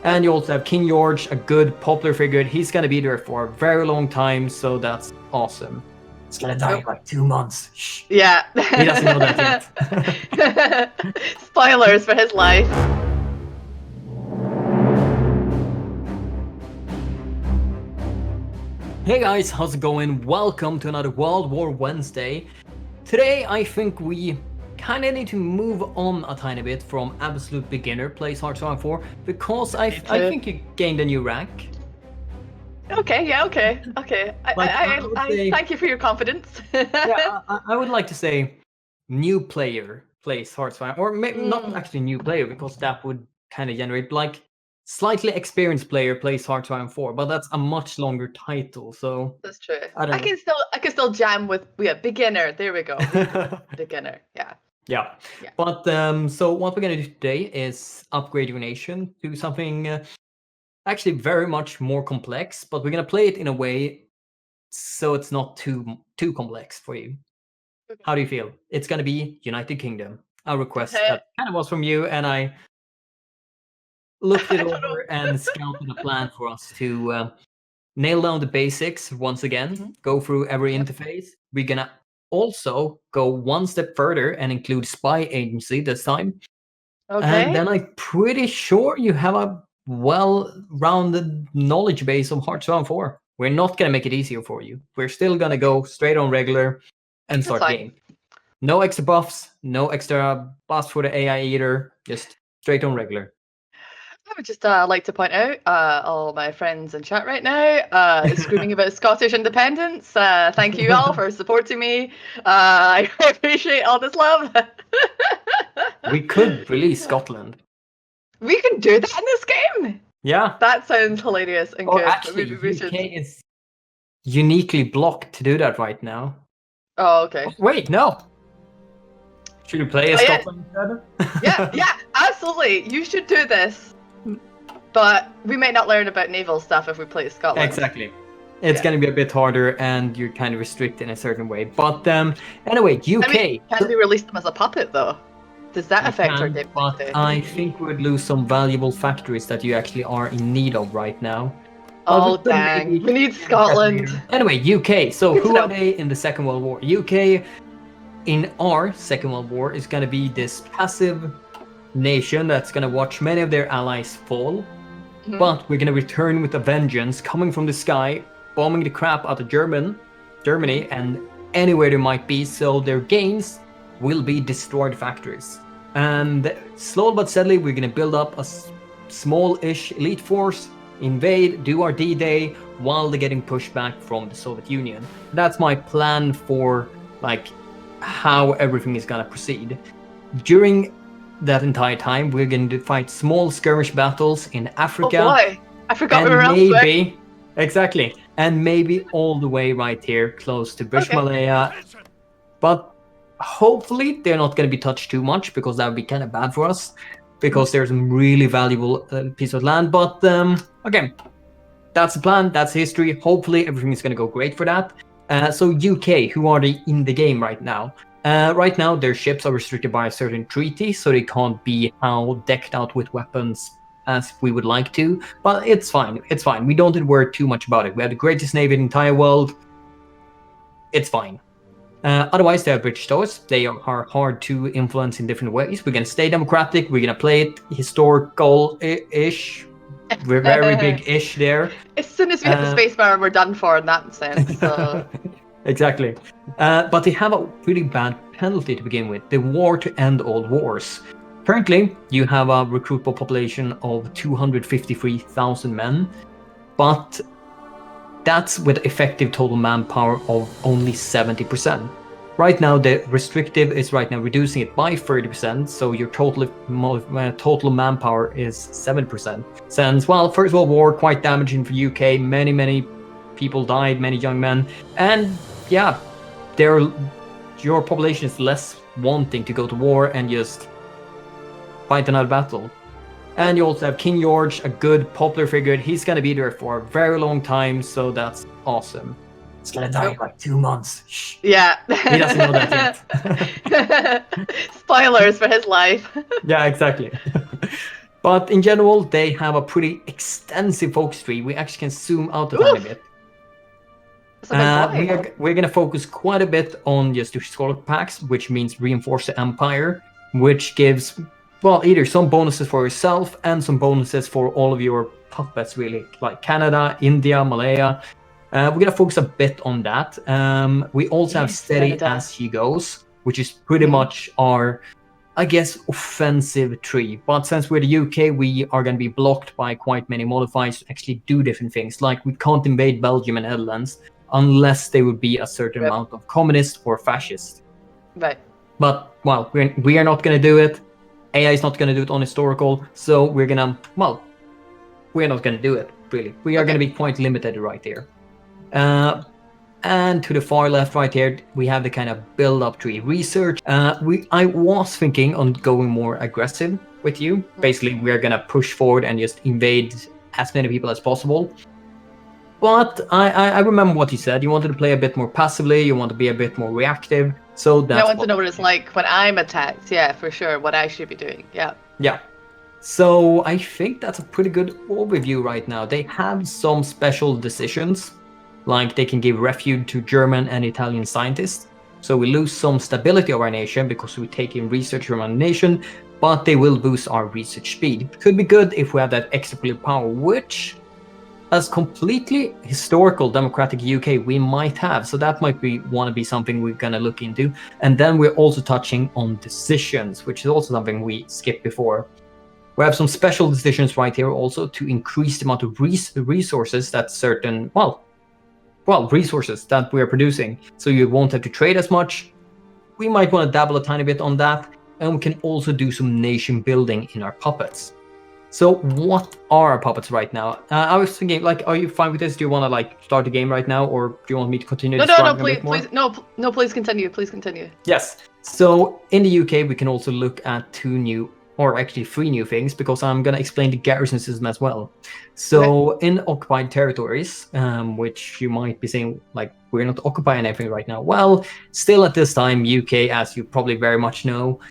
And you also have King George, a good popular figure. He's gonna be there for a very long time, so that's awesome. He's gonna die in like 2 months. Shh. Yeah. He doesn't know that yet. Spoilers for his life. Hey guys, how's it going? Welcome to another World War Wednesday. Today I think we kind of need to move on a tiny bit from absolute beginner plays Hard Song 4 because I think you gained a new rank. Okay, yeah, okay. I thank you for your confidence. Yeah, I would like to say new player plays Hard Song, or maybe not actually new player because that would kind of generate like slightly experienced player plays Hard Song 4, but that's a much longer title, so that's true. I can still jam with beginner. There we go. Beginner, yeah. Yeah. But so what we're gonna do today is upgrade your nation to something actually very much more complex, but we're gonna play it in a way so it's not too complex for you. Okay. How do you feel? It's gonna be United Kingdom. A request that kind of was from you, and I looked it over and scouted a plan for us to nail down the basics once again, go through every interface. We're gonna also go one step further and include spy agency this time. Okay. And then I'm pretty sure you have a well-rounded knowledge base of Hard Song 4. We're not going to make it easier for you. We're still going to go straight on regular and start game. No extra buffs, no extra buffs for the AI either, just straight on regular. I would just like to point out all my friends in chat right now screaming about Scottish independence. Thank you all for supporting me. I appreciate all this love. We could release Scotland. We can do that in this game. Yeah. That sounds hilarious and good. Actually, UK is uniquely blocked to do that right now. Oh, okay. Oh, wait, no. Should we play as Scotland instead? Yeah, absolutely. You should do this. But we may not learn about naval stuff if we play Scotland. Exactly. It's going to be a bit harder and you're kind of restricted in a certain way. But anyway, UK. I mean, can we release them as a puppet though? Does that affect our game? But I think we would lose some valuable factories that you actually are in need of right now. Oh, dang. We need Scotland. Anyway, UK. So who are they in the Second World War? UK in our Second World War is going to be this passive nation that's going to watch many of their allies fall. But we're going to return with a vengeance coming from the sky, bombing the crap out of Germany and anywhere they might be, so their gains will be destroyed factories. And slowly but steadily, we're going to build up a small-ish elite force, invade, do our D-Day, while they're getting pushed back from the Soviet Union. That's my plan for like how everything is going to proceed. During that entire time, we're going to fight small skirmish battles in Africa. Oh boy, I forgot we were elsewhere. Exactly, and maybe all the way right here, close to Bushmalaya. But hopefully they're not going to be touched too much because that would be kind of bad for us because there's a really valuable piece of land. But okay, that's the plan, that's history. Hopefully everything is going to go great for that. So UK, who are they in the game right now? Right now, their ships are restricted by a certain treaty, so they can't be how decked out with weapons as we would like to. But it's fine. It's fine. We don't need to worry too much about it. We have the greatest navy in the entire world. It's fine. Otherwise, they are British toys. They are hard to influence in different ways. We're going to stay democratic. We're going to play it historical-ish. We're very big-ish there. As soon as we hit the spacebar, we're done for in that sense. So. Exactly. But they have a pretty bad penalty to begin with. The war to end all wars. Currently, you have a recruitable population of 253,000 men, but that's with effective total manpower of only 70%. Right now, the restrictive is right now reducing it by 30%, so your total manpower is 7%. Since, well, First World War, quite damaging for UK, many people died, many young men, and yeah, your population is less wanting to go to war and just fight another battle. And you also have King George, a good popular figure. He's gonna be there for a very long time, so that's awesome. He's gonna die in like 2 months. Shh. Yeah. He doesn't know that yet. Spoilers for his life. Yeah, exactly. But in general, they have a pretty extensive focus tree. We actually can zoom out a tiny bit. That's a big boy. We're going to focus quite a bit on just the historical packs, which means reinforce the empire, which gives, well, either some bonuses for yourself and some bonuses for all of your puppets, really, like Canada, India, Malaya. We're going to focus a bit on that. We also have Steady Canada. as he goes, which is pretty much our, I guess, offensive tree. But since we're the UK, we are going to be blocked by quite many modifiers to actually do different things. Like we can't invade Belgium and Netherlands unless they would be a certain amount of communist or fascist. Right. But, well, we are not going to do it. AI is not going to do it on historical. So we're going to, well, we're not going to do it, really. We are going to be quite limited right here. And to the far left right here, we have the kind of build-up tree research. I was thinking on going more aggressive with you. Basically, we're going to push forward and just invade as many people as possible. But I remember what you said. You wanted to play a bit more passively. You want to be a bit more reactive. So that's I want to know what it's like when I'm attacked. Yeah, for sure. What I should be doing. Yeah. Yeah. So I think that's a pretty good overview right now. They have some special decisions, like they can give refuge to German and Italian scientists. So we lose some stability of our nation because we take in research from our nation, but they will boost our research speed. Could be good if we have that extra political power, which, as completely historical democratic UK, we might have. So that might want to be something we're going to look into. And then we're also touching on decisions, which is also something we skipped before. We have some special decisions right here also to increase the amount of resources that certain, well, resources that we're producing. So you won't have to trade as much. We might want to dabble a tiny bit on that. And we can also do some nation building in our puppets. So what are our puppets right now? I was thinking, like, are you fine with this? Do you want to like start the game right now, or do you want me to continue? No, please continue. Please continue. Yes. So in the UK, we can also look at 2 new, or actually 3 new things, because I'm going to explain the garrison system as well. So in occupied territories, which you might be saying, like, we're not occupying anything right now. Well, still at this time, UK, as you probably very much know,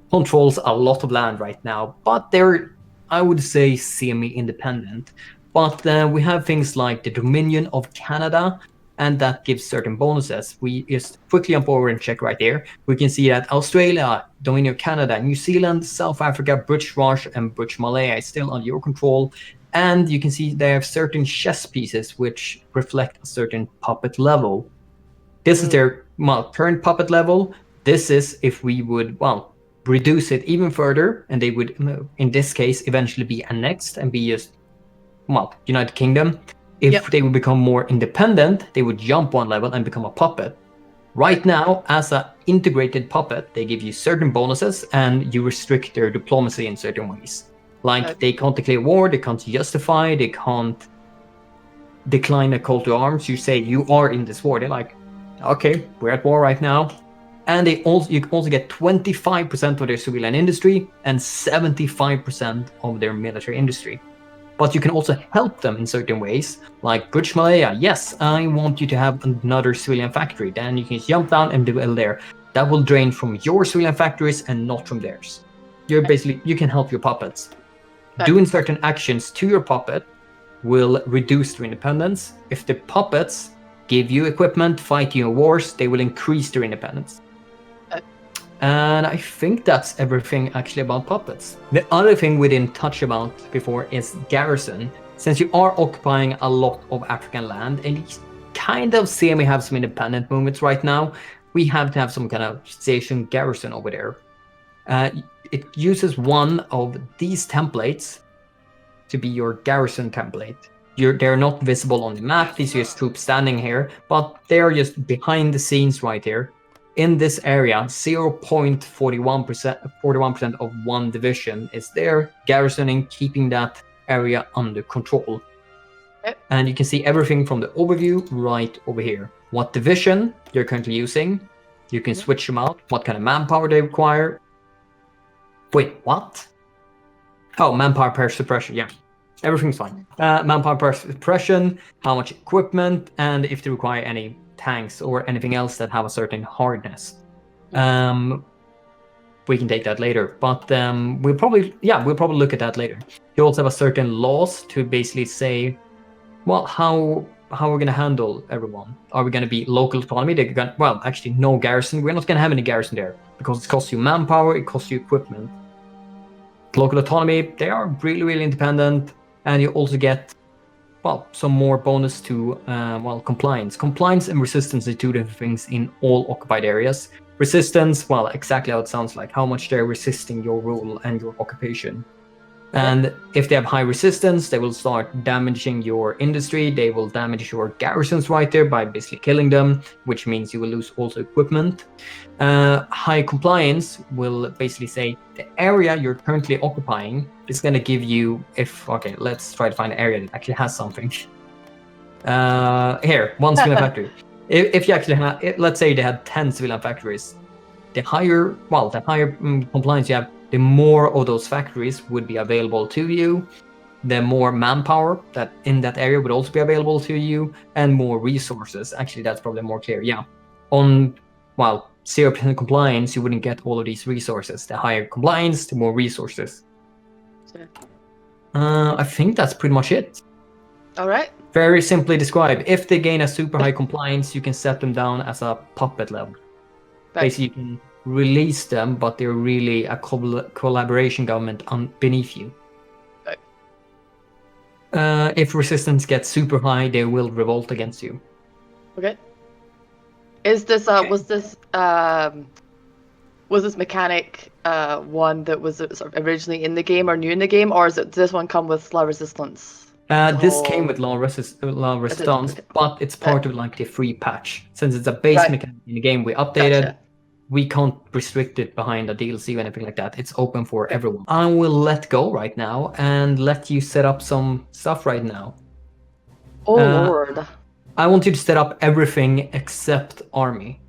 controls a lot of land right now, but they're, I would say, semi-independent. But we have things like the Dominion of Canada, and that gives certain bonuses. We just quickly jump over and check right there. We can see that Australia, Dominion of Canada, New Zealand, South Africa, British Raj, and British Malaya is still under your control. And you can see they have certain chess pieces which reflect a certain puppet level. This is their current puppet level. This is if we would, reduce it even further, and they would, in this case, eventually be annexed and be just, United Kingdom. If they would become more independent, they would jump 1 level and become a puppet. Right now, as an integrated puppet, they give you certain bonuses and you restrict their diplomacy in certain ways. Like they can't declare war, they can't justify, they can't decline a call to arms. You say you are in this war. They're like, okay, we're at war right now. And you can also get 25% of their civilian industry and 75% of their military industry. But you can also help them in certain ways, like British Malaya. Yes, I want you to have another civilian factory. Then you can jump down and build there. That will drain from your civilian factories and not from theirs. You can help your puppets. Doing certain actions to your puppet will reduce their independence. If the puppets give you equipment, fight you in wars, they will increase their independence. And I think that's everything actually about puppets. The other thing we didn't touch about before is Garrison. Since you are occupying a lot of African land and you kind of semi have some independent movements right now, we have to have some kind of station Garrison over there. It uses one of these templates to be your Garrison template. They're not visible on the map. These are just troops standing here, but they're just behind the scenes right here. In this area, 0.41% of 1 division is there, garrisoning, keeping that area under control. And you can see everything from the overview right over here. What division you're currently using. You can switch them out. What kind of manpower they require. Wait, what? Oh, manpower per suppression, yeah. Everything's fine. Manpower per suppression, how much equipment, and if they require any tanks or anything else that have a certain hardness. we can take that later. But we'll probably look at that later. You also have a certain laws to basically say, well, how we're gonna handle everyone. Are we gonna be local autonomy? Well, actually, no garrison. We're not gonna have any garrison there because it costs you manpower, it costs you equipment. Local autonomy, they are really, really independent, and you also get, well, some more bonus to, compliance. Compliance and resistance are two different things in all occupied areas. Resistance, well, exactly how it sounds like, how much they're resisting your rule and your occupation. And if they have high resistance, they will start damaging your industry. They will damage your garrisons right there by basically killing them, which means you will lose also equipment. High compliance will basically say the area you're currently occupying is going to give you, let's try to find an area that actually has something. Here, one civilian factory. If you actually have, let's say they had 10 civilian factories, the higher compliance you have, the more of those factories would be available to you, the more manpower that in that area would also be available to you, and more resources. Actually, that's probably more clear. Yeah. On, 0% compliance, you wouldn't get all of these resources. The higher compliance, the more resources. Sure. I think that's pretty much it. All right. Very simply described. If they gain a super high compliance, you can set them down as a puppet level. Right. Basically, you can release them, but they're really a collaboration government beneath you. Right. If resistance gets super high, they will revolt against you. Okay. Is this was this mechanic one that was sort of originally in the game or new in the game, or does this one come with law resistance? This came with law resistance, but it's part of like the free patch. Since it's a base mechanic in the game, we updated. Gotcha. We can't restrict it behind a DLC or anything like that. It's open for everyone. I will let go right now and let you set up some stuff right now. Oh, Lord. I want you to set up everything except army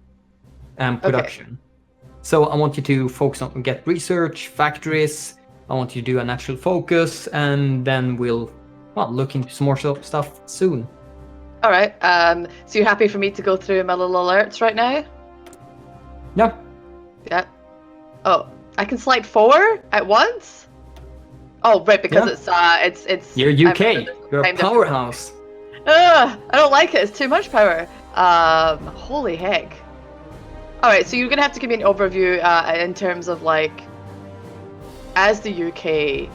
and production. Okay. So I want you to focus on get research, factories. I want you to do an actual focus, and then we'll look into some more stuff soon. All right. So you're happy for me to go through my little alerts right now? Yeah. Yeah. Oh, I can select 4 at once? Oh, right, because it's. You're UK. You're a powerhouse. I don't like it. It's too much power. Holy heck. All right, so you're gonna have to give me an overview in terms of like, as the UK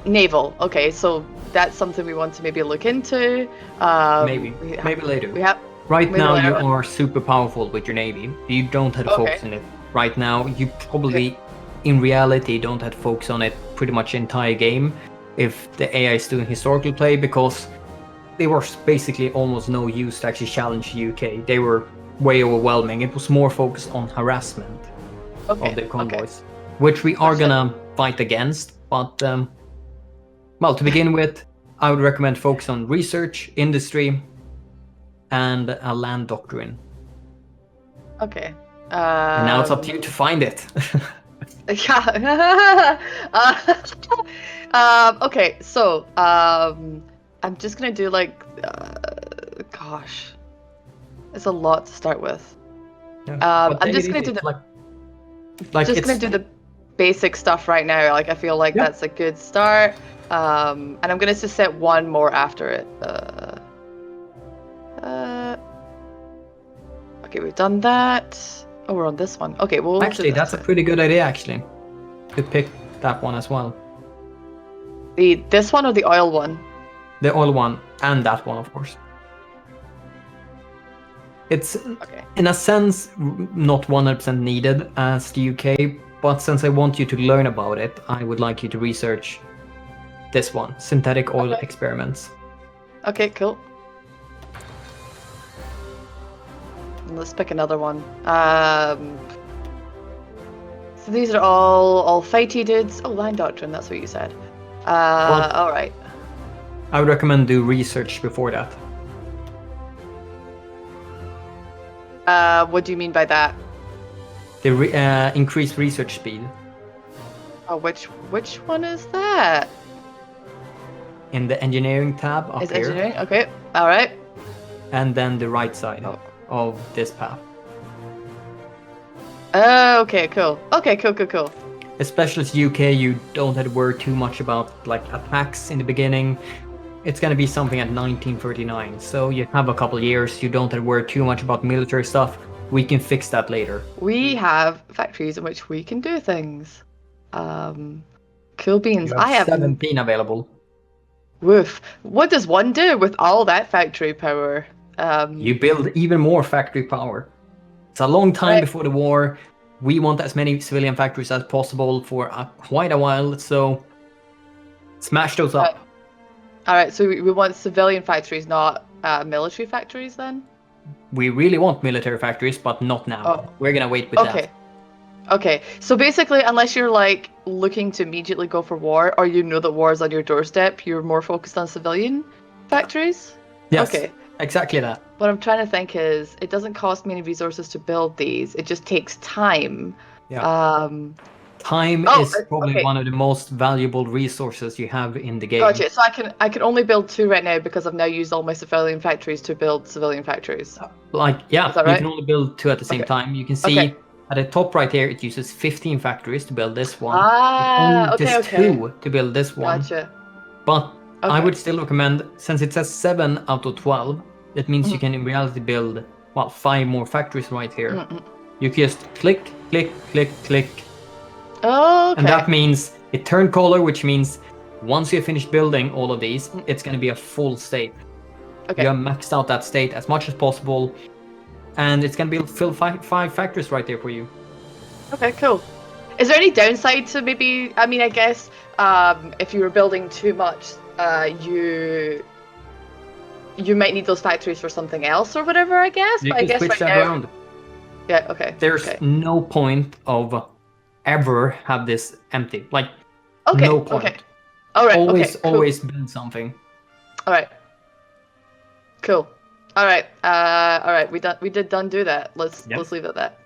naval. Okay, so that's something we want to maybe look into. Maybe later. Right now, you are super powerful with your navy. You don't have to focus on it. Right now, you probably, in reality, don't have to focus on it pretty much the entire game if the AI is doing historical play, because they were basically almost no use to actually challenge the UK. They were way overwhelming. It was more focused on harassment of the convoys, which we are gonna fight against. But, to begin with, I would recommend focus on research, industry, and a land doctrine. Okay. And now it's up to you to find it. Yeah. Okay, so I'm just gonna do like, gosh, it's a lot to start with. Yeah. I'm just gonna do the basic stuff right now. Like I feel like that's a good start. And I'm gonna just set one more after it. Okay, we've done that. Oh, we're on this one. Okay, well, actually, that's a pretty good idea. Actually, could pick that one as well. This one or the oil one? The oil one and that one, of course. It's in a sense not 100% needed as the UK, but since I want you to learn about it, I would like you to research this one, synthetic oil experiments. Okay, cool. Let's pick another one. So these are all fighty dudes. Oh, line doctrine, that's what you said. All right. I would recommend do research before that. What do you mean by that? The increased research speed. Oh, which one is that? In the engineering tab up here. Engineering? Okay, all right. And then the right side of this path. Oh, okay, cool. Okay, cool. Especially as UK, you don't have to worry too much about like attacks in the beginning. It's gonna be something at 1939, so you have a couple years. You don't have to worry too much about military stuff. We can fix that later. We have factories in which we can do things. Cool beans. You have I have 17 available. woof. What does one do with all that factory power? You build even more factory power. It's a long time Right. before the war. We want as many civilian factories as possible for quite a while, so smash those up. All right, so we want civilian factories, not military factories, then. We really want military factories, but not now. Oh. We're gonna wait with Okay. that. Okay, so basically, unless you're like looking to immediately go for war, or you know that war is on your doorstep, you're more focused on civilian factories. Yes, Okay. exactly that. What I'm trying to think is, it doesn't cost me any resources to build these. It just takes time. Yeah. Time Oh, is probably okay. one of the most valuable resources you have in the game. Gotcha. So I can only build 2 right now because I've now used all my civilian factories to build civilian factories. Like, yeah, Is that you right? can only build 2 at the same Okay. time. You can see Okay. at the top right here, it uses 15 factories to build this one. Ah, It only uses okay. 2 to build this one. Gotcha. But I Okay. would still recommend, since it says 7 out of 12, that means you can in reality build, well, 5 more factories right here. You can just click, click, click, click. Oh, okay. And that means it turned color, which means once you finish building all of these, it's going to be a full state. Okay. You have maxed out that state as much as possible, and it's going to be fill 5 factories right there for you. Okay, cool. Is there any downside to maybe? I mean, I guess if you were building too much, you might need those factories for something else or whatever. I guess. You But I can guess switch right that now. around. Yeah. Okay. There's okay. no point of ever have this empty. Like, Okay. no point. Okay. All right. Always, okay. Cool. always build something. All right. Cool. All right. All right. We did do that. Let's leave it at that.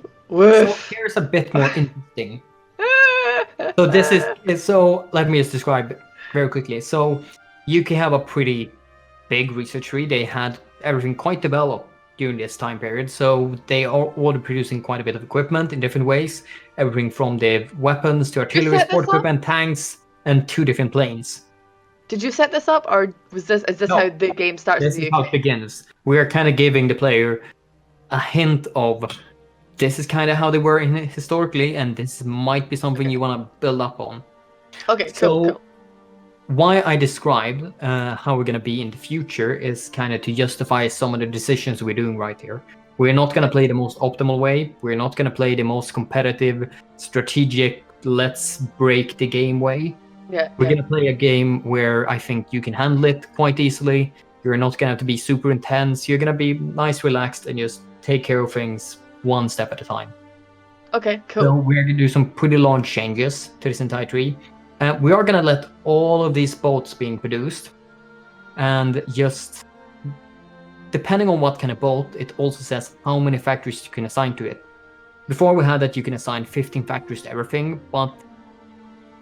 So Woof. here's a bit more interesting. So this is so. Let me just describe it very quickly. So UK have a pretty big research tree. They had everything quite developed during this time period. So they are already producing quite a bit of equipment in different ways. Everything from the weapons to artillery, set sport this up? equipment, tanks, and 2 different planes. Did you set this up, or is this No. how the game starts? This in the is how UK? it begins. We are kind of giving the player a hint of this is kind of how they were historically, and this might be something you want to build up on. Okay, So cool. why I described how we're going to be in the future is kind of to justify some of the decisions we're doing right here. We're not going to play the most optimal way. We're not going to play the most competitive, strategic, let's break the game way. Yeah. We're going to play a game where I think you can handle it quite easily. You're not going to have to be super intense. You're going to be nice, relaxed, and just take care of things one step at a time. Okay, cool. So we're going to do some pretty large changes to this entire tree. We are going to let all of these boats being produced, and just depending on what kind of boat, it also says how many factories you can assign to it. Before we had that you can assign 15 factories to everything, but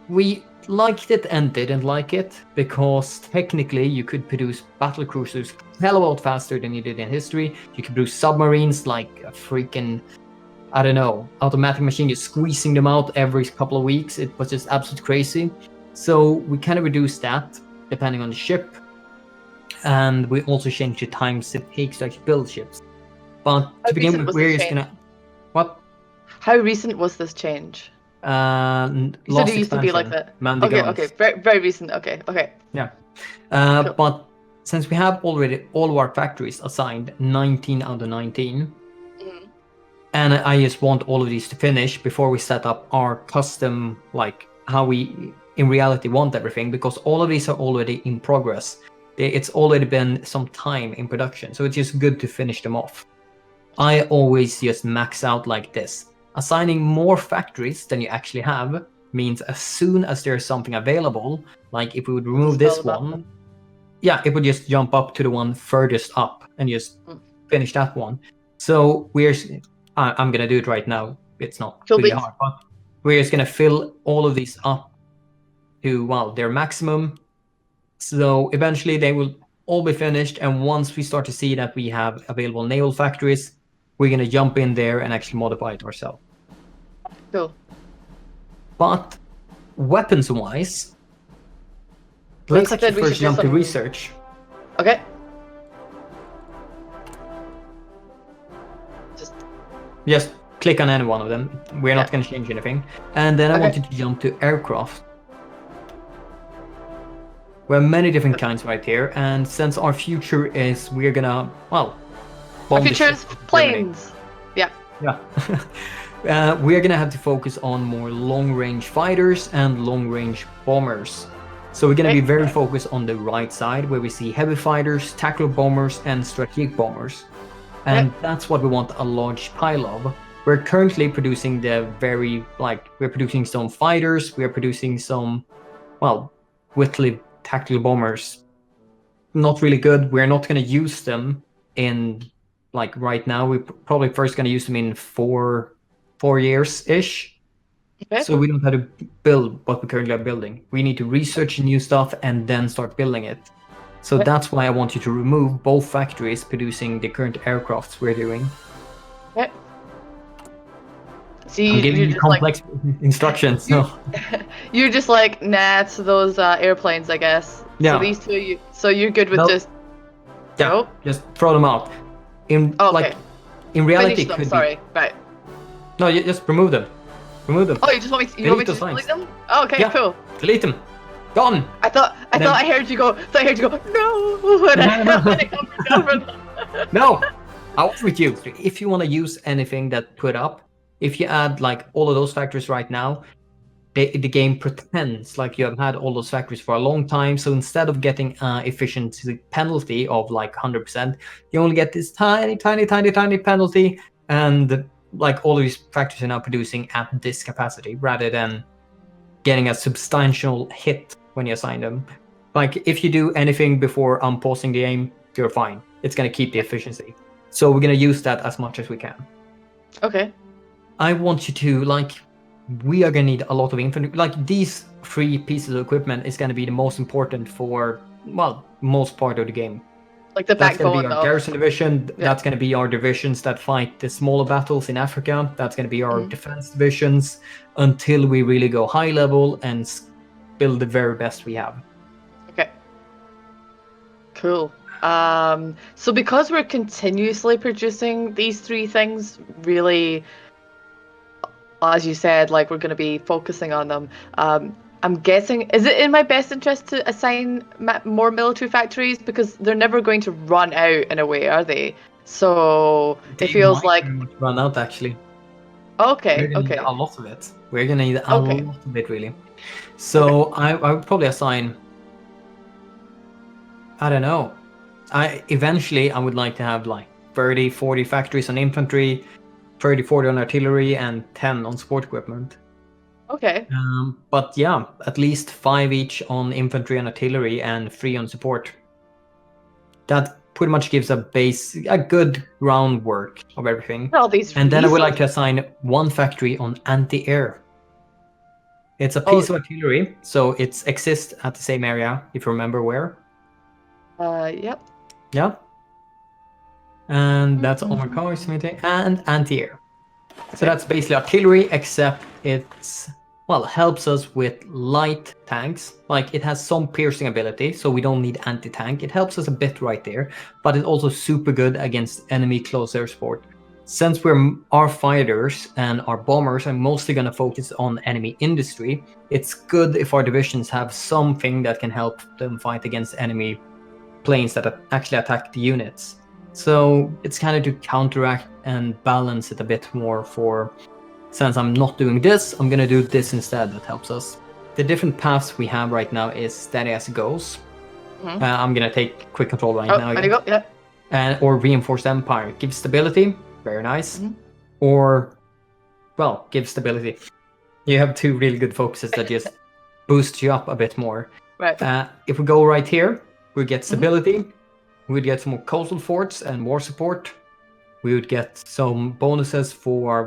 we liked it and didn't like it, because technically you could produce battle cruisers a hell of a lot faster than you did in history. You could produce submarines like a freaking, I don't know, automatic machine, just squeezing them out every couple of weeks. It was just absolutely crazy. So we kind of reduced that depending on the ship, and we also changed the times it takes to actually build ships. But to begin with, we're just gonna what? How recent was this change? You said Lost it used to be like expansion, that. Man the Okay, Guns. okay, very recent. Okay. Yeah. Cool. But since we have already all of our factories assigned, 19 out of 19, and I just want all of these to finish before we set up our custom, like how we in reality want everything, because all of these are already in progress. It's already been some time in production, so it's just good to finish them off. I always just max out like this. Assigning more factories than you actually have means as soon as there's something available, like if we would remove this one, yeah, it would just jump up to the one furthest up and just finish that one. So I'm gonna do it right now. It's not really hard, but we're just gonna fill all of these up to, well, their maximum. So eventually they will all be finished, and once we start to see that we have available naval factories, we're going to jump in there and actually modify it ourselves. Cool. But weapons-wise, let's actually first jump to research. Okay. Just click on any one of them. We're not going to change anything. And then I want you to jump to aircraft. We have many different kinds right here, and since our future is, we're gonna, well, our future is planes. Yeah. We're gonna have to focus on more long-range fighters and long-range bombers. So we're gonna be very focused on the right side, where we see heavy fighters, tactical bombers, and strategic bombers. And that's what we want a large pile of. We're currently producing we're producing some fighters, we're producing some, well, Whitley tactical bombers. Not really good. We're not going to use them in, right now. We're probably first going to use them in 4 years-ish. Okay. So we don't have to build what we currently are building. We need to research new stuff and then start building it. So that's why I want you to remove both factories producing the current aircrafts we're doing. Okay. So I'm giving you complex instructions. You're just nah to those airplanes, I guess. Yeah. So these two, so you're good with just. Yeah. Just throw them out. In reality, finish them. Sorry. Right. No, you just remove them. Remove them. Oh, you just want me to? You want me to delete them? Oh, okay, cool. Delete them. Gone. I thought I heard you go. No. When it comes to No. I was with you. If you want to use anything that put up. If you add all of those factories right now, the game pretends like you have had all those factories for a long time. So instead of getting efficiency penalty of 100%, you only get this tiny penalty. And all of these factories are now producing at this capacity rather than getting a substantial hit when you assign them. If you do anything before unpausing the game, you're fine. It's going to keep the efficiency. So we're going to use that as much as we can. Okay. I want you to, we are going to need a lot of infantry. These 3 pieces of equipment is going to be the most important for, most part of the game. The that's backbone. That's going to be our Garrison division. Yeah. That's going to be our divisions that fight the smaller battles in Africa. That's going to be our defense divisions until we really go high level and build the very best we have. Okay. Cool. So because we're continuously producing these 3 things, really, as you said, we're going to be focusing on them. I'm guessing, is it in my best interest to assign more military factories? Because they're never going to run out in a way, are they? So it feels like run out actually. Okay. We're gonna need a lot of it. We're gonna need a lot of it really. So I would probably assign. I don't know. Eventually I would like to have 30, 40 factories on infantry, 30, 40 on artillery, and 10 on support equipment. Okay. But yeah, at least 5 each on infantry and artillery, and 3 on support. That pretty much gives a good groundwork of everything. And then I would like to assign 1 factory on anti-air. It's a piece of artillery, so it exists at the same area, if you remember where. Yep. Yeah. And that's armored cars and anti-air. So that's basically artillery, except it's helps us with light tanks. It has some piercing ability, so we don't need anti-tank. It helps us a bit right there, but it's also super good against enemy close air support. Since our fighters and our bombers are mostly going to focus on enemy industry, it's good if our divisions have something that can help them fight against enemy planes that actually attack the units. So it's kind of to counteract and balance it a bit more since I'm not doing this, I'm going to do this instead. That helps us. The different paths we have right now is steady as it goes. I'm going to take quick control right now. There you go, yeah. Or reinforced empire. Give stability. Very nice. Or, give stability. You have 2 really good focuses that just boost you up a bit more. Right. If we go right here, we get stability. We'd get some more coastal forts and more support. We would get some bonuses for,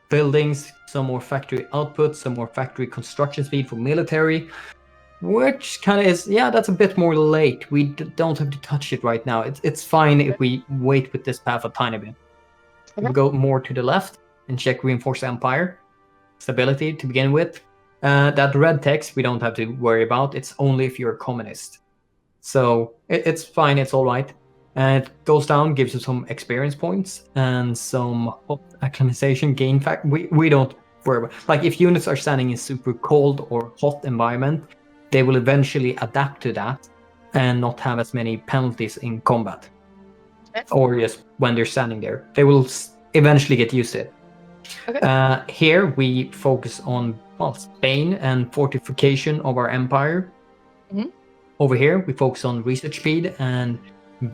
buildings, some more factory output, some more factory construction speed for military. which kind of is, yeah, that's a bit more late. We don't have to touch it right now. It's fine if we wait with this path a tiny bit. If we go more to the left and check Reinforced Empire stability to begin with, that red text we don't have to worry about. It's only if you're a communist. So it's fine, it's all right. And it goes down, gives you some experience points and some acclimatization gain fact. We don't worry about. Like if units are standing in super cold or hot environment, they will eventually adapt to that and not have as many penalties in combat. Or just when they're standing there. They will eventually get used to it. Okay. Here we focus on Spain and fortification of our empire. Mm-hmm. Over here we focus on research speed and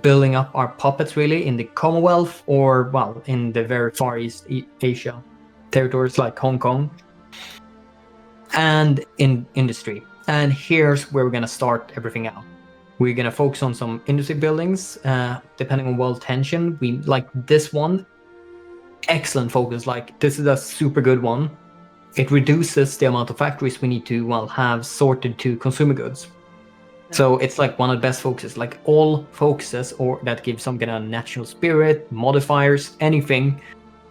building up our puppets really in the Commonwealth or in the very far East Asia territories like Hong Kong and in industry. And here's where we're going to start everything out. We're going to focus on some industry buildings depending on world tension. We like this one. Excellent focus. Like this is a super good one. It reduces the amount of factories we need to have sorted to consumer goods. So it's like one of the best focuses. Like all focuses or that give some kind of national spirit, modifiers, anything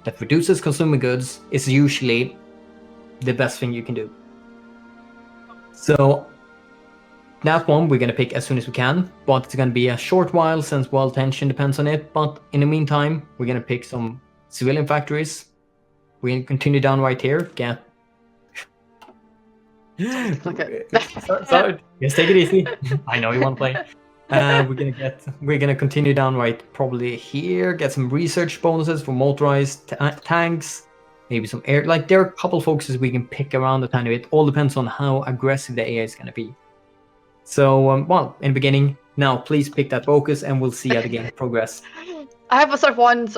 that reduces consumer goods is usually the best thing you can do. So that one we're going to pick as soon as we can, but it's going to be a short while since world tension depends on it. But in the meantime, we're going to pick some civilian factories. We're going to continue down right here. Get. Sorry. Just take it easy. I know you want to play. We're gonna continue down right probably here. Get some research bonuses for motorized tanks. Maybe some air. Like there are a couple focuses we can pick around a tiny bit. All depends on how aggressive the AI is gonna be. So in the beginning, now please pick that focus, and we'll see how the game progress. I have one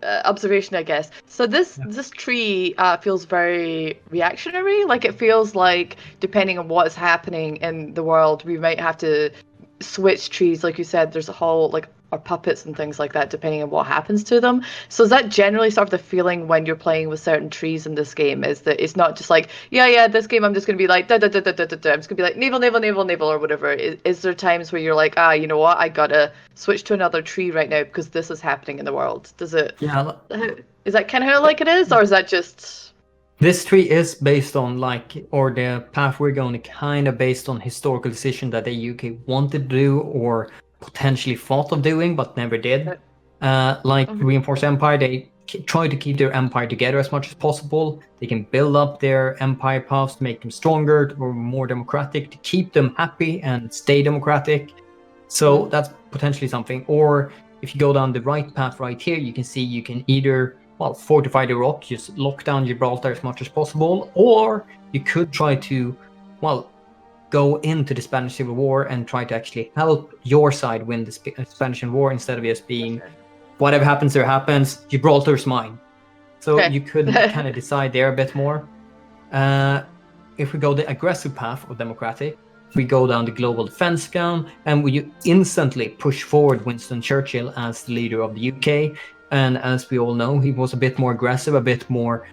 observation, I guess. So this tree feels very reactionary. Like it feels like depending on what is happening in the world, we might have to switch trees. Like you said, there's a whole or puppets and things like that, depending on what happens to them. So is that generally sort of the feeling when you're playing with certain trees in this game? Is that it's not just like this game I'm just gonna be like da da da da da da da. I'm just gonna be like naval or whatever. Is there times where you're like you know what, I gotta switch to another tree right now because this is happening in the world? Does it? Yeah. Is that kind of how like it is, or is that just? This tree is based on or the path we're going kind of based on historical decision that the UK wanted to do or potentially thought of doing but never did. Reinforced Empire, they try to keep their empire together as much as possible. They can build up their empire paths to make them stronger or more democratic, to keep them happy and stay democratic. So that's potentially something. Or if you go down the right path right here, you can see you can either fortify the rock, just lock down Gibraltar as much as possible, or you could try to go into the Spanish Civil War and try to actually help your side win the Spanish War instead of just being whatever happens there happens, Gibraltar's mine. So you could kind of decide there a bit more. If we go the aggressive path of democratic, we go down the global defense ground and we instantly push forward Winston Churchill as the leader of the UK. And as we all know, he was a bit more aggressive, a bit more,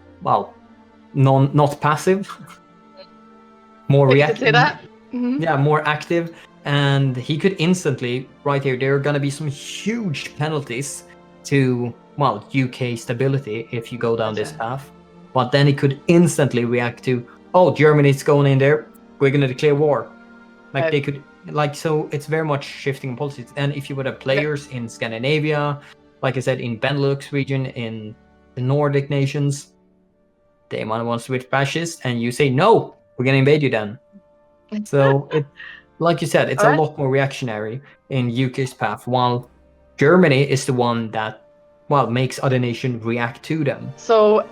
not passive. More reactive. Say that. Mm-hmm. Yeah, more active, and he could instantly right here. There are gonna be some huge penalties to UK stability if you go down this path. But then he could instantly react to, Germany's going in there. We're gonna declare war. They could so. It's very much shifting in policies. And if you would have players in Scandinavia, like I said, in Benelux region, in the Nordic nations, they might want to switch fascist, and you say no. We're going to invade you then. So, like you said, it's a lot more reactionary in UK's path, while Germany is the one that, makes other nations react to them. So,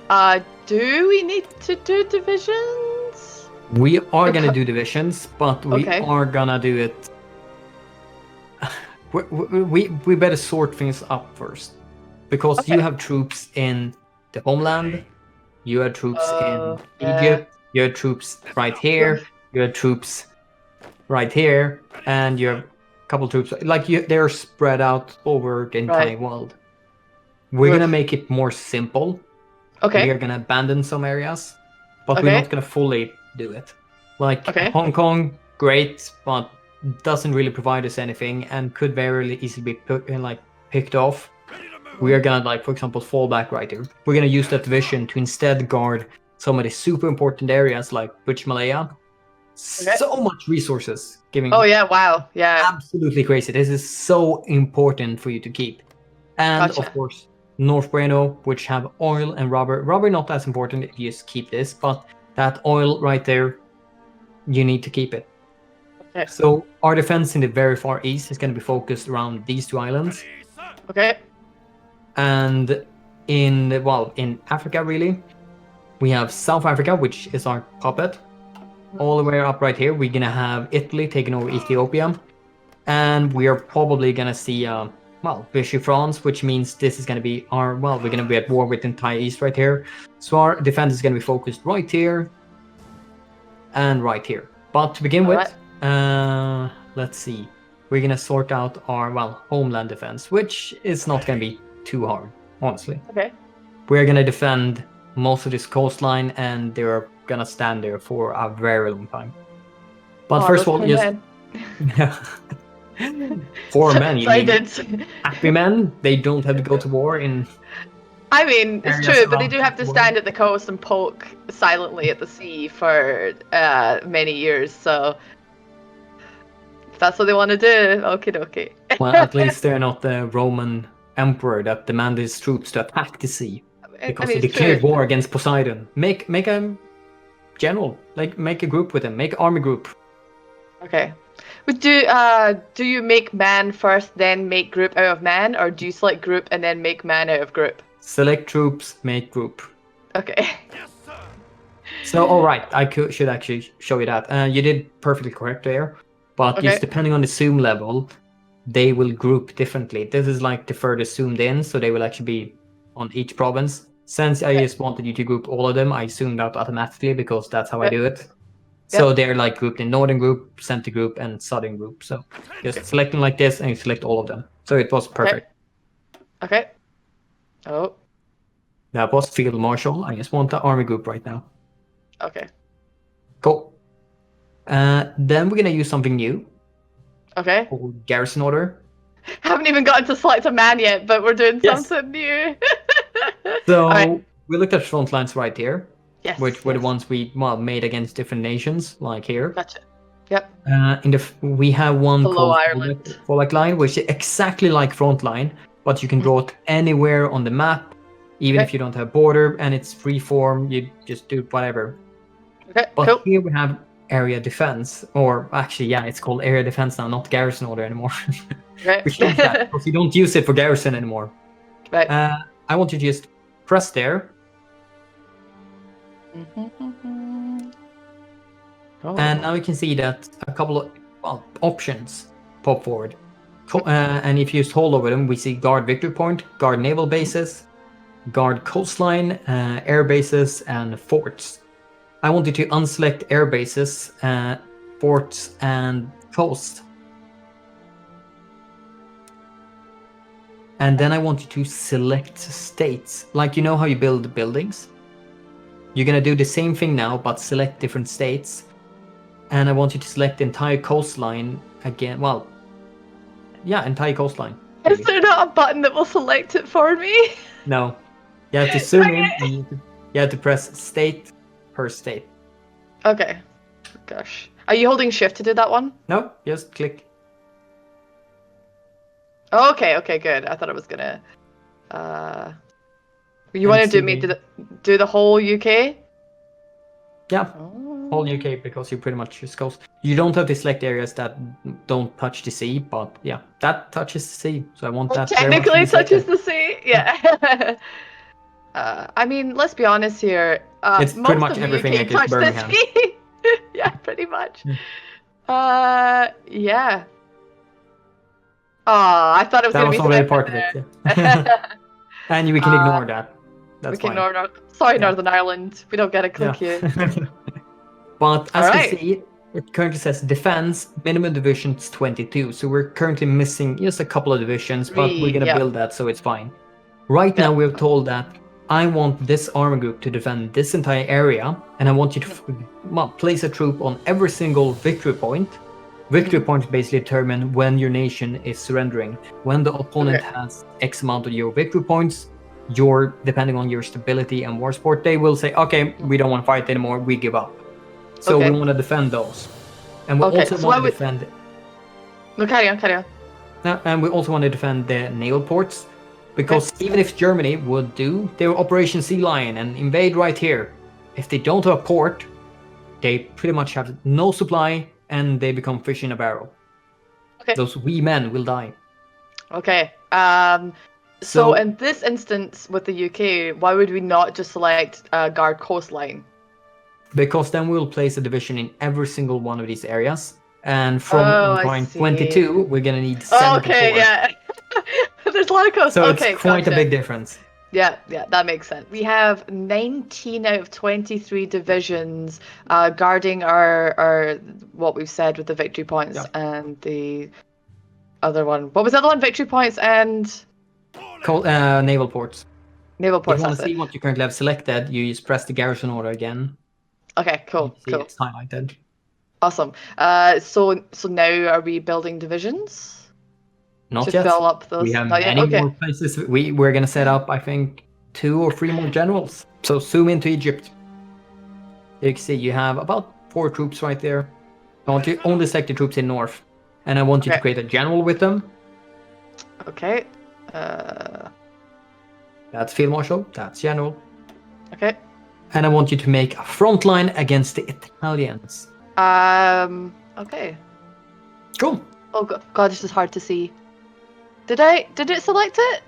do we need to do divisions? We are going to do divisions, but we are going to do it... we better sort things up first. Because you have troops in the homeland, you have troops in Egypt, you have troops right here, you have troops right here, and you have a couple troops. They're spread out over the entire world. We're going to make it more simple. We are going to abandon some areas, but we're not going to fully do it. Like Okay. Hong Kong, great, but doesn't really provide us anything and could very easily be picked off. We are gonna, like, for example, fall back right here. We're gonna use that division to instead guard some of the super important areas like British Malaya. Okay. So much resources giving. Oh yeah, wow, yeah. Absolutely crazy. This is so important for you to keep. And Gotcha. of course, North Bueno, which have oil and rubber. Rubber not as important if you just keep this, but that oil right there, you need to keep it. Okay. So our defense in the very far east is going to be focused around these two islands. Okay. And in Africa, really, we have South Africa, which is our puppet. All the way up right here, we're gonna have Italy taking over Ethiopia, and we are probably gonna see Vichy France, which means this is gonna be we're gonna be at war with the entire East right here. So our defense is gonna be focused right here and right here. But to begin with, let's see, we're gonna sort out our homeland defense, which is not gonna be too hard, honestly. Okay. We're gonna defend most of this coastline, and they're gonna stand there for a very long time. But first of all, just for men, you mean happy men? They don't have to go to war in. I mean, it's true, but they do have to stand at the coast and poke silently at the sea for many years. So if that's what they want to do, okie dokie. Well, at least they're not the Roman emperor that demanded his troops to attack the sea. Because they declared war against Poseidon. Make a general, make a group with him. Make an army group. Okay. But do you make man first, then make group out of man, or do you select group and then make man out of group? Select troops, make group. Okay. So, all right, should actually show you that. You did perfectly correct there, but just depending on the zoom level, they will group differently. This is like the furthest zoomed in, so they will actually be on each province. Since I just wanted you to group all of them, I zoomed out automatically because that's how I do it. So they're like grouped in northern group, center group, and southern group. So just selecting like this, and you select all of them. So it was perfect. Okay. Oh. That was field marshal. I just want the army group right now. Okay. Cool. Then we're gonna use something new. Okay. Called Garrison Order. Haven't even gotten to select a man yet, but we're doing something new. So we looked at front lines right here. Yes. Which were the ones we made against different nations, like here. Gotcha. Yep. We have one Below called Ireland. Fallback line, which is exactly like front line, but you can draw it anywhere on the map, even if you don't have border, and it's free form. You just do whatever. Okay. But here we have area defense, or actually, it's called area defense now, not garrison order anymore. Right. We changed that because you don't use it for garrison anymore. Right. I want you to just press there. And now you can see that a couple of options pop forward. And if you just hold over them, we see guard victory point, guard naval bases, guard coastline, air bases, and forts. I want you to unselect air bases, forts, and coast. And then I want you to select states. Like, you know how you build buildings? You're gonna do the same thing now, but select different states. And I want you to select the entire coastline again. Well, entire coastline. Is there not a button that will select it for me? No. You have to zoom in. And you have to press state per state. Okay. Gosh. Are you holding shift to do that one? No, just click. Okay, good. I thought I was gonna. You want to do me do the whole UK? Yeah, whole UK, because you pretty much just coast. You don't have to select areas that don't touch the sea, but that touches the sea. So I want that. Technically touches the sea. Yeah. I mean, let's be honest here. It's pretty much everything against Birmingham. Yeah, pretty much. Yeah. Oh, I thought it was going to be. That was already part of it. Yeah. And we can ignore that. That's fine. Ignore Sorry, Northern Ireland. We don't get a click here. But as you see, it currently says defense, minimum divisions 22. So we're currently missing just a couple of divisions, but we're going to build that, so it's fine. Right now, we're told that I want this army group to defend this entire area, and I want you to place a troop on every single victory point. Victory points basically determine when your nation is surrendering. When the opponent has X amount of your victory points, depending on your stability and war support, they will say, okay, we don't want to fight anymore, we give up. So we want to defend those. And we also want to defend... No, carry on. And we also want to defend the naval ports, because even if Germany would do their Operation Sea Lion and invade right here, if they don't have a port, they pretty much have no supply, and they become fish in a barrel. Okay. Those wee men will die. Okay. So in this instance with the UK, why would we not just select guard coastline? Because then we'll place a division in every single one of these areas. And from point 22, we're going to need 74. Okay, yeah. There's a lot of coast. So it's quite a big difference. Yeah, that makes sense. We have 19 out of 23 divisions guarding our what we've said with the victory points and the other one. What was the other one? Victory points and naval ports. Naval ports. If you want to see what you currently have selected, you just press the Garrison order again. Okay, cool. It's highlighted. Awesome. So now are we building divisions? Not to yet. Fill up those. We have many more places. We're going to set up, I think, 2 or 3 more generals. So zoom into Egypt. You can see you have about 4 troops right there. I want you only select the troops in north. And I want you to create a general with them. Okay. That's field marshal. That's general. Okay. And I want you to make a front line against the Italians. Okay. Cool. Oh god, this is hard to see. Did it select it?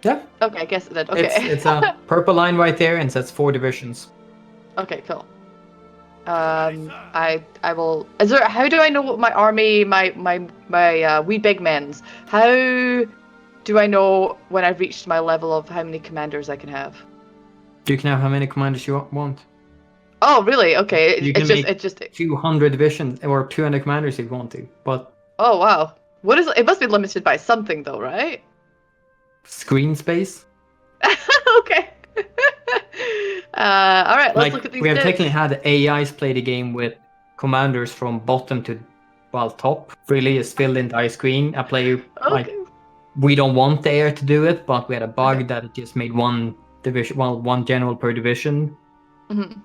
Yeah. Okay, I guess it did. Okay. It's a purple line right there, and it says 4 divisions. Okay, cool. I will. How do I know what my army, my wee big men's? How do I know when I've reached my level of how many commanders I can have? You can have how many commanders you want. Oh, really? Okay. It's just 200 divisions or 200 commanders if you want to, but. Oh wow. What is it? Must be limited by something though, right? Screen space. Okay. All right. Let's look at these. We have technically had AIs play the game with commanders from bottom to top. Really, is filled the entire screen. A player we don't want the AI to do it, but we had a bug that it just made one division, one general per division. Mm-hmm.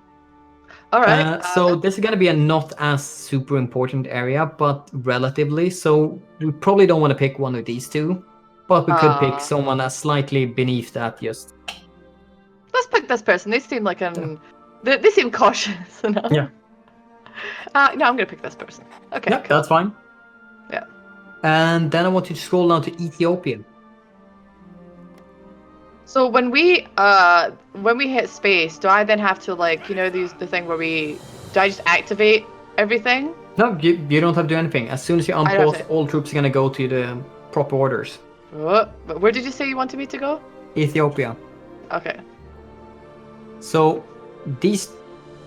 All right. So this is going to be a not as super important area, but relatively. So we probably don't want to pick one of these 2, but we could pick someone that's slightly beneath that. Just let's pick this person. They seem like they seem cautious enough. Yeah. No, I'm gonna pick this person. Okay. Yeah, cool. That's fine. Yeah. And then I want you to scroll down to Ethiopia. So when we hit space, do I then have to the thing where do I just activate everything? No, you don't have to do anything. As soon as you unpause, all troops are gonna go to the proper orders. Where did you say you wanted me to go? Ethiopia. Okay. So these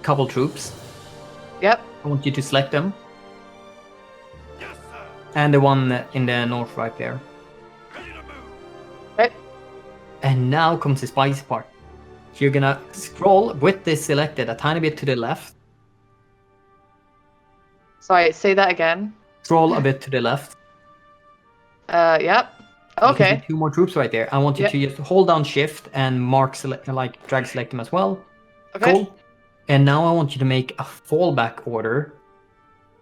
couple troops. Yep. I want you to select them. Yes, sir. And the one in the north right there. Okay. And now comes the spicy part. You're gonna scroll with this selected a tiny bit to the left. Sorry, say that again. Scroll a bit to the left. Yep. Okay. You can see 2 more troops right there. I want you to just hold down shift and drag select them as well. Okay. Cool. And now I want you to make a fallback order.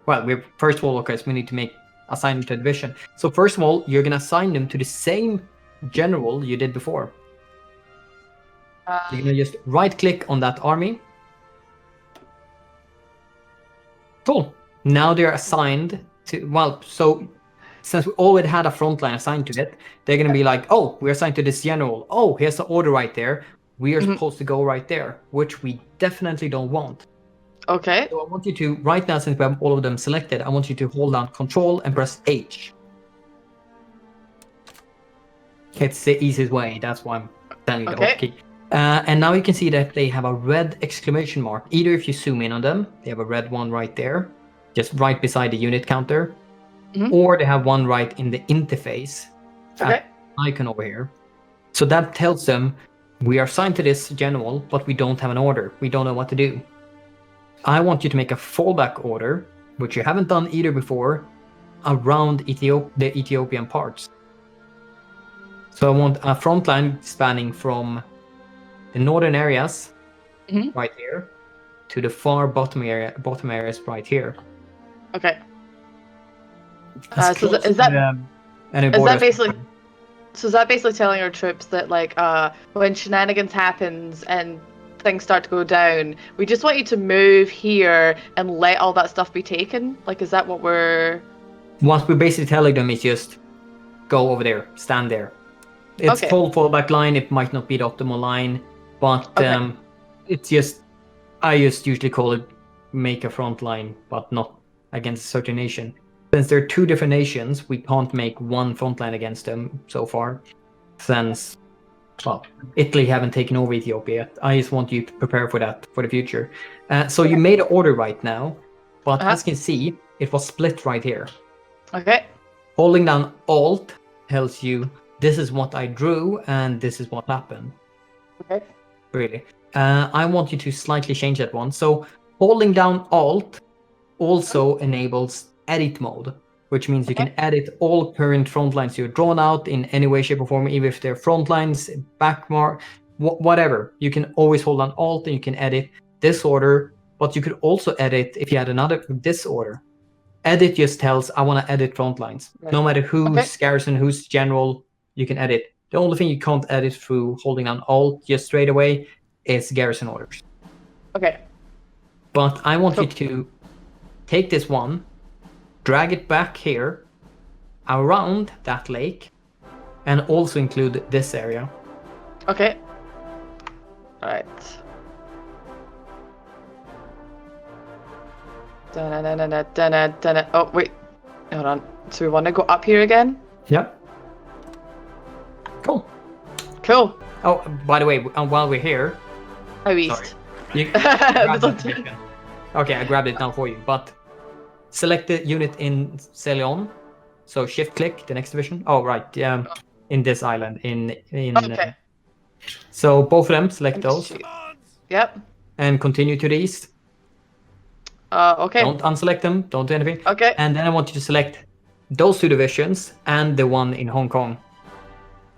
Well, first of all, we need to assign them to a division. So first of all, you're gonna assign them to the same general you did before. You're gonna just right click on that army. Cool. Now they're assigned to, so since we already had a front line assigned to it, they're gonna be like, oh, we're assigned to this general. Oh, here's the order right there. We are supposed to go right there, which we definitely don't want. Okay. So I want you to, right now, since we have all of them selected, I want you to hold down Control and press H. It's the easiest way, that's why I'm telling you the hotkey. And now you can see that they have a red exclamation mark. Either if you zoom in on them, they have a red one right there, just right beside the unit counter, or they have one right in the interface icon over here. So that tells them We are assigned to this general, but we don't have an order. We don't know what to do. I want you to make a fallback order, which you haven't done either before, around the Ethiopian parts. So I want a front line spanning from the northern areas right here to the far bottom areas right here. Okay. As So close is to that any is borders that basically possible. so is that basically telling our troops that like when shenanigans happens and things start to go down, we just want you to move here and let all that stuff be taken? Like, is that what we're? What we're basically telling them is just go over there, stand there. It's Okay. full fallback line. It might not be the optimal line, but Okay. it's just I just usually call it make a front line, but not against a certain nation. Since there are two different nations, we can't make one front line against them so far. Since, well, Italy haven't taken over Ethiopia yet. I just want you to prepare for that for the future. So you made an order right now, but as you can see, it was split right here. Okay. Holding down Alt tells you this is what I drew and this is what happened. Okay. Really. I want you to slightly change that one. So holding down Alt also enables edit mode, which means you can edit all current front lines you've drawn out in any way, shape, or form, even if they're front lines, backmark, whatever. You can always hold down Alt and you can edit this order, but you could also edit if you had another this order. Edit just tells I want to edit front lines. No matter who's Garrison, who's General, you can edit. The only thing you can't edit through holding down Alt just straight away is Garrison orders. Okay. But I want you to take this one, drag it back here, around that lake, and also include this area. Okay. All right. Oh, wait. Hold on. So we want to go up here again? Yeah. Cool. Cool. Oh, by the way, while we're here... How east? You grab that division. Okay, I grabbed it now for you, but select the unit in Celion. So shift-click the next division. Oh, right. In this island. Okay. So both of them, select those. Yep. And continue to the east. Okay. Don't unselect them. Don't do anything. Okay. And then I want you to select those two divisions and the one in Hong Kong.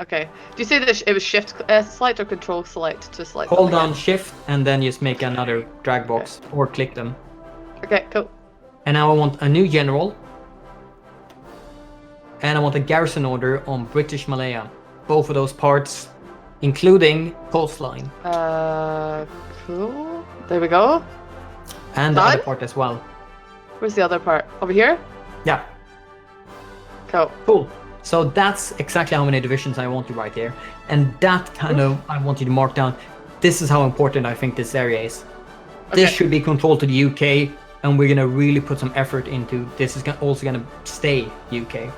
Okay. Do you say that it was shift select or control select to select? Hold down shift and then just make another drag box or click them. Okay, cool. And now I want a new general. And I want a garrison order on British Malaya. Both of those parts, including coastline. Cool. There we go. And the other part as well. Where's the other part? Over here? Yeah. Cool. Cool. So that's exactly how many divisions I want you right here. And that kind of, I want you to mark down, this is how important I think this area is. Okay. This should be controlled to the UK, and we're going to really put some effort into, this is also going to stay UK.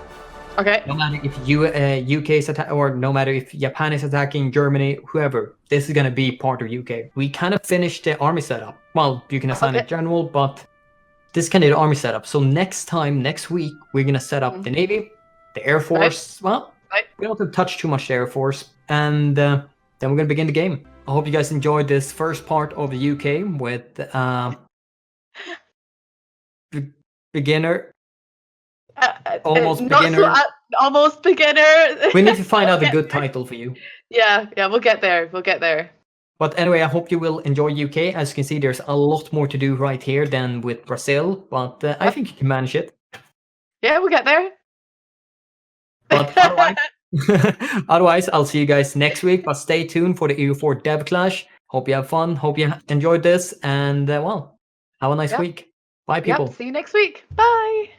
Okay. No matter if UK is attacking, or no matter if Japan is attacking, Germany, whoever, this is going to be part of UK. We kind of finished the army setup. Well, you can assign a general, but this is kind of the army setup. So next week, we're going to set up the Navy, the Air Force. Well, we don't have to touch too much the Air Force. And then we're going to begin the game. I hope you guys enjoyed this first part of the UK with beginner. Almost beginner. Almost beginner. We need to find out a good title for you. Yeah, we'll get there. We'll get there. But anyway, I hope you will enjoy UK. As you can see, there's a lot more to do right here than with Brazil, but I think you can manage it. Yeah, we'll get there. But otherwise, I'll see you guys next week. But stay tuned for the EU4 Dev Clash. Hope you have fun. Hope you enjoyed this. And well, have a nice week. Bye, people. See you next week. Bye.